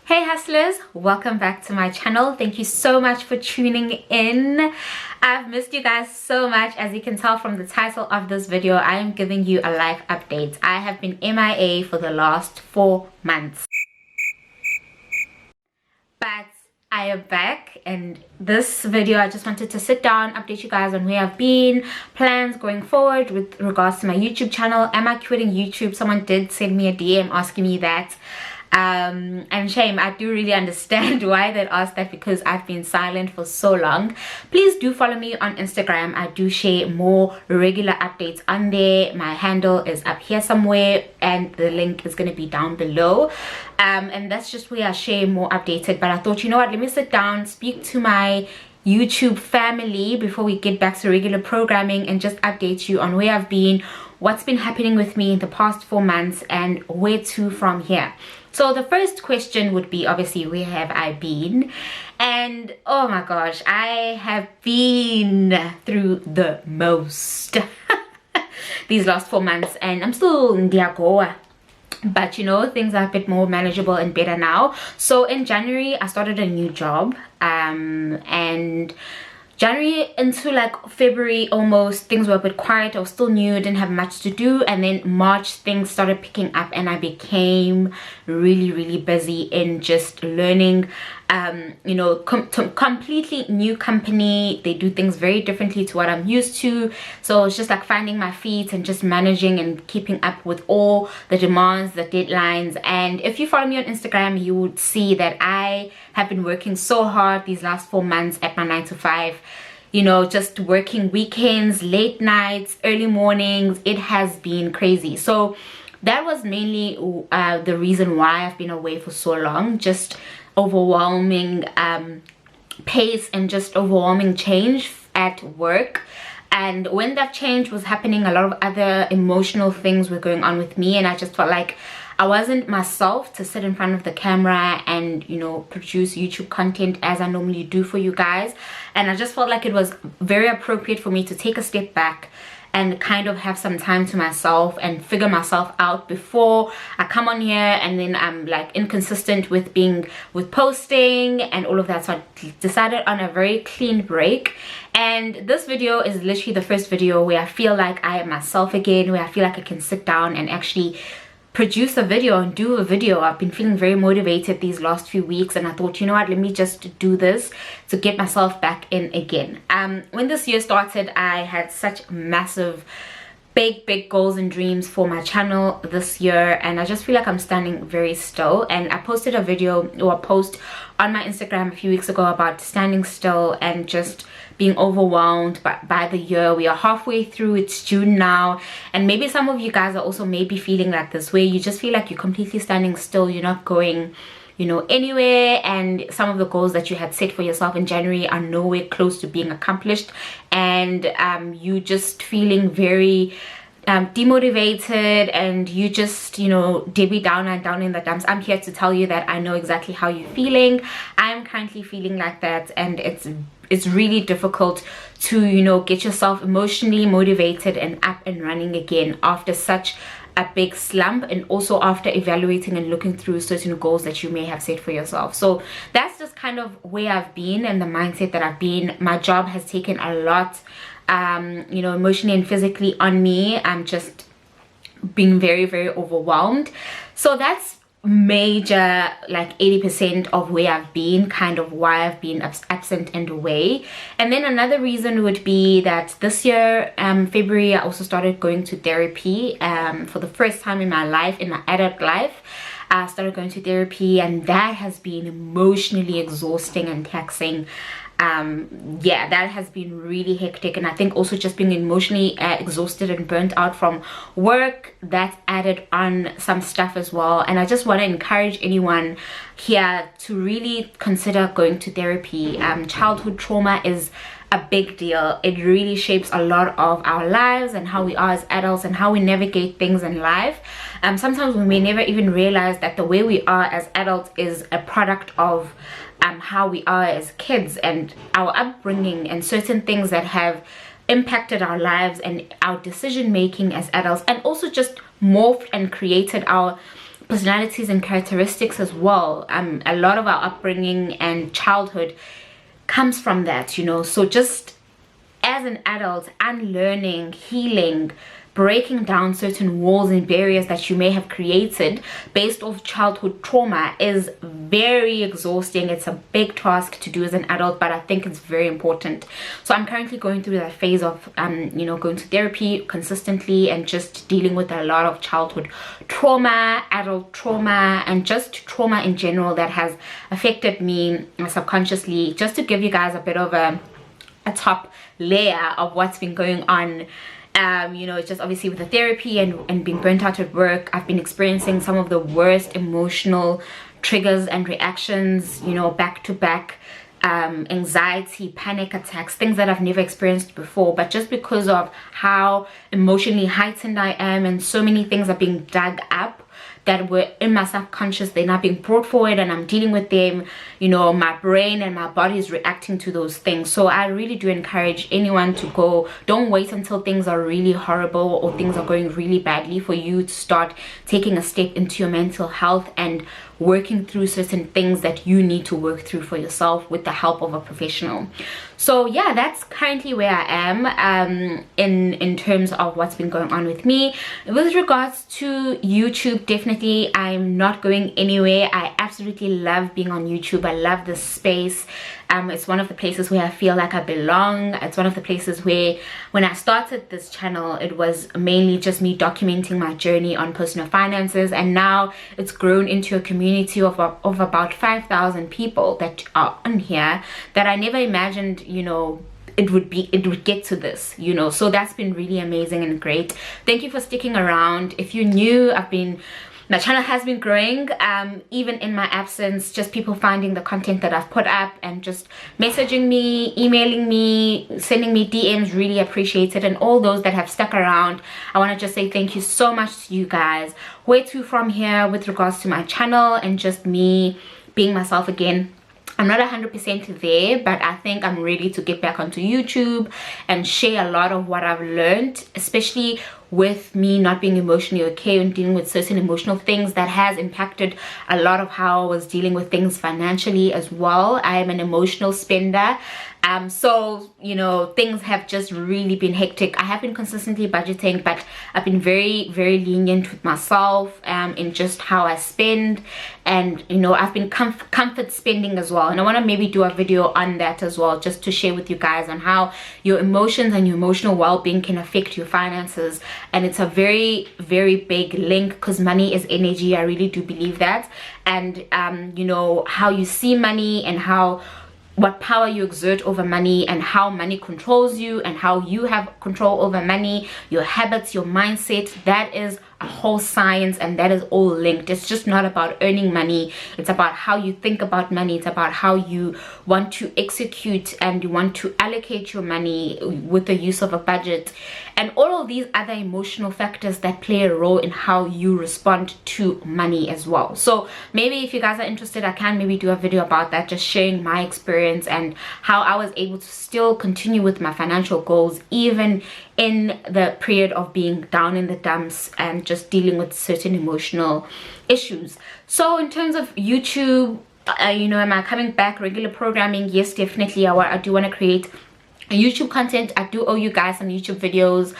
Hey hustlers, welcome back to my channel. Thank you so much for tuning in. I've missed you guys so much. As you can tell from the title of this video, I am giving you a life update. I have been MIA for the last 4 months, but I am back, and this video I just wanted to sit down, update you guys on where I've been, plans going forward with regards to my YouTube channel. Am I quitting YouTube? Someone did send me a DM asking me that. And shame, I do really understand why they asked that, because I've been silent for so long. Please do follow me on Instagram. I do share more regular updates on there. My handle is up here somewhere and the link is going to be down below, and that's just where I share more updated. But I thought, you know what, let me sit down, speak to my YouTube family before we get back to regular programming, and just update you on where I've been, what's been happening with me in the past 4 months, and where to from here. So the first question would be, obviously, where have I been? And oh my gosh, I have been through the most these last 4 months, and I'm still in Diagoa. But you know, things are a bit more manageable and better now. So in January I started a new job, and January into like February almost, things were a bit quiet. I was still new, didn't have much to do, and then March things started picking up and I became really busy in just learning. You know, completely new company, they do things very differently to what I'm used to, so it's just like finding my feet and just managing and keeping up with all the demands, the deadlines. And if you follow me on Instagram, you would see that I have been working so hard these last 4 months at my 9 to 5, you know, just working weekends, late nights, early mornings. It has been crazy. So that was mainly the reason why I've been away for so long. Just overwhelming pace and just overwhelming change at work. And when that change was happening, a lot of other emotional things were going on with me, and I just felt like I wasn't myself to sit in front of the camera and, you know, produce YouTube content as I normally do for you guys. And I just felt like it was very appropriate for me to take a step back and kind of have some time to myself and figure myself out before I come on here and then I'm like inconsistent with posting and all of that. So I decided on a very clean break, and this video is literally the first video where I feel like I am myself again, where I feel like I can sit down and actually produce a video and do a video. I've been feeling very motivated these last few weeks, and I thought, you know what, let me just do this to get myself back in again. When this year started, I had such massive big goals and dreams for my channel this year, and I just feel like I'm standing very still. And I posted a video or a post on my Instagram a few weeks ago about standing still and just being overwhelmed by the year. We are halfway through, it's June now, and maybe some of you guys are also maybe feeling like this, where you just feel like you're completely standing still, you're not going, you know, anywhere, and some of the goals that you had set for yourself in January are nowhere close to being accomplished, and you just feeling very demotivated, and you just, you know, Debbie down and down in the dumps. I'm here to tell you that I know exactly how you're feeling. I'm currently feeling like that, and it's really difficult to, you know, get yourself emotionally motivated and up and running again after such a big slump, and also after evaluating and looking through certain goals that you may have set for yourself. So that's just kind of where I've been and the mindset that I've been. My job has taken a lot, you know, emotionally and physically on me. I'm just being very overwhelmed. So that's major, like 80% of where I've been, kind of why I've been absent and away. And then another reason would be that this year, February, I also started going to therapy for the first time in my life, in my adult life. I started going to therapy, and that has been emotionally exhausting and taxing. Yeah, that has been really hectic, and I think also just being emotionally exhausted and burnt out from work, that added on some stuff as well. And I just want to encourage anyone here to really consider going to therapy. Childhood trauma is a big deal. It really shapes a lot of our lives and how we are as adults and how we navigate things in life. Sometimes we may never even realize that the way we are as adults is a product of how we are as kids, and our upbringing, and certain things that have impacted our lives and our decision making as adults, and also just morphed and created our personalities and characteristics as well. A lot of our upbringing and childhood comes from that, you know. So just as an adult, unlearning, healing, breaking down certain walls and barriers that you may have created based off childhood trauma is very exhausting. It's a big task to do as an adult, but I think it's very important. So I'm currently going through that phase of you know, going to therapy consistently and just dealing with a lot of childhood trauma, adult trauma, and just trauma in general that has affected me subconsciously. Just to give you guys a bit of a top layer of what's been going on. You know, just obviously with the therapy and being burnt out at work, I've been experiencing some of the worst emotional triggers and reactions, you know, back to back, anxiety, panic attacks, things that I've never experienced before. But just because of how emotionally heightened I am, and so many things are being dug up that were in my subconscious, they're now being brought forward and I'm dealing with them. You know, my brain and my body is reacting to those things. So I really do encourage anyone to go, don't wait until things are really horrible or things are going really badly for you to start taking a step into your mental health and working through certain things that you need to work through for yourself with the help of a professional. So yeah, that's currently where I am in terms of what's been going on with me. With regards to YouTube, definitely I'm not going anywhere. I absolutely love being on YouTube. I love this space. It's one of the places where I feel like I belong. It's one of the places where when I started this channel, it was mainly just me documenting my journey on personal finances, and now it's grown into a community of about 5,000 people that are on here that I never imagined, you know, it would get to this, you know. So that's been really amazing and great. Thank you for sticking around. If you're new, my channel has been growing, even in my absence. Just people finding the content that I've put up and just messaging me, emailing me, sending me DMs, really appreciate it. And all those that have stuck around, I want to just say thank you so much to you guys. Where to from here with regards to my channel and just me being myself again. I'm not 100% there, but I think I'm ready to get back onto YouTube and share a lot of what I've learned, especially with me not being emotionally okay and dealing with certain emotional things that has impacted a lot of how I was dealing with things financially as well. I am an emotional spender. So, you know, things have just really been hectic. I have been consistently budgeting, but I've been very, very lenient with myself in just how I spend. And, you know, I've been comfort spending as well. And I want to maybe do a video on that as well, just to share with you guys on how your emotions and your emotional well-being can affect your finances. And it's a very, very big link, because money is energy. I really do believe that. And, you know, how you see money and what power you exert over money, and how money controls you, and how you have control over money, your habits, your mindset, that is a whole science, and that is all linked. It's just not about earning money. It's about how you think about money. It's about how you want to execute and you want to allocate your money with the use of a budget, and all of these other emotional factors that play a role in how you respond to money as well. So maybe if you guys are interested, I can maybe do a video about that, just sharing my experience and how I was able to still continue with my financial goals even in the period of being down in the dumps and just dealing with certain emotional issues. So in terms of YouTube, you know, am I coming back regular programming? Yes, definitely. I do want to create YouTube content. I do owe you guys some YouTube videos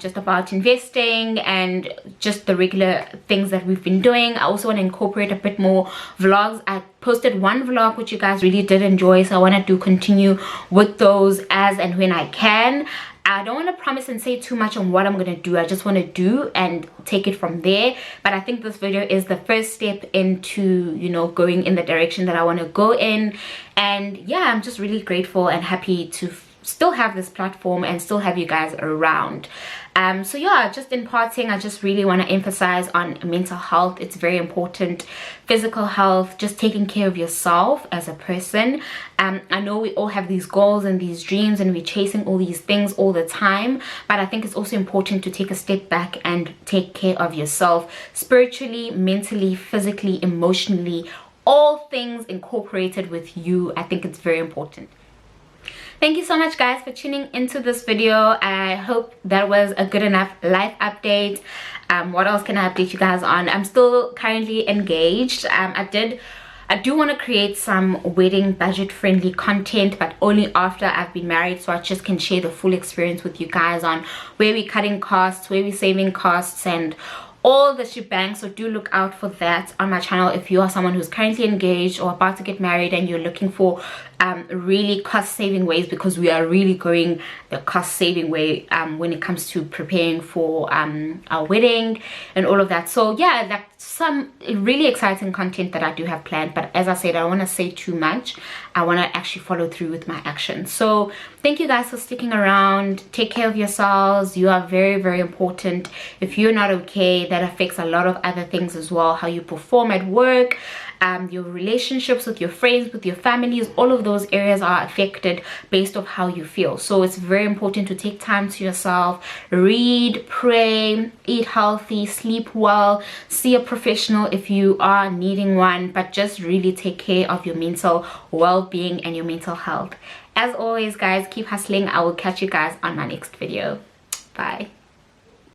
just about investing and just the regular things that we've been doing. I also want to incorporate a bit more vlogs. I posted one vlog which you guys really did enjoy, so I want to continue with those as and when I can. I don't want to promise and say too much on what I'm going to do. I just want to do and take it from there. But I think this video is the first step into, you know, going in the direction that I want to go in. And yeah, I'm just really grateful and happy to still have this platform and still have you guys around. So yeah, just in parting, I just really want to emphasize on mental health. It's very important. Physical health, just taking care of yourself as a person. I know we all have these goals and these dreams and we're chasing all these things all the time, but I think it's also important to take a step back and take care of yourself spiritually, mentally, physically, emotionally, all things incorporated with you. I think it's very important. Thank you so much guys for tuning into this video. I hope that was a good enough life update. What else can I update you guys on? I'm still currently engaged. I do want to create some wedding budget friendly content, but only after I've been married, so I just can share the full experience with you guys on where we're cutting costs, where we're saving costs, and all the shebang. So do look out for that on my channel if you are someone who's currently engaged or about to get married and you're looking for really cost saving ways, because we are really going the cost saving way when it comes to preparing for our wedding and all of that. So yeah, that's some really exciting content that I do have planned, but as I said, I don't want to say too much. I want to actually follow through with my actions. So thank you guys for sticking around. Take care of yourselves. You are very, very important. If you're not okay, that affects a lot of other things as well. How you perform at work, your relationships with your friends, with your families, all of those areas are affected based off how you feel. So it's very important to take time to yourself, read, pray, eat healthy, sleep well, see a professional if you are needing one, but just really take care of your mental well-being and your mental health. As always guys, keep hustling. I will catch you guys on my next video. Bye.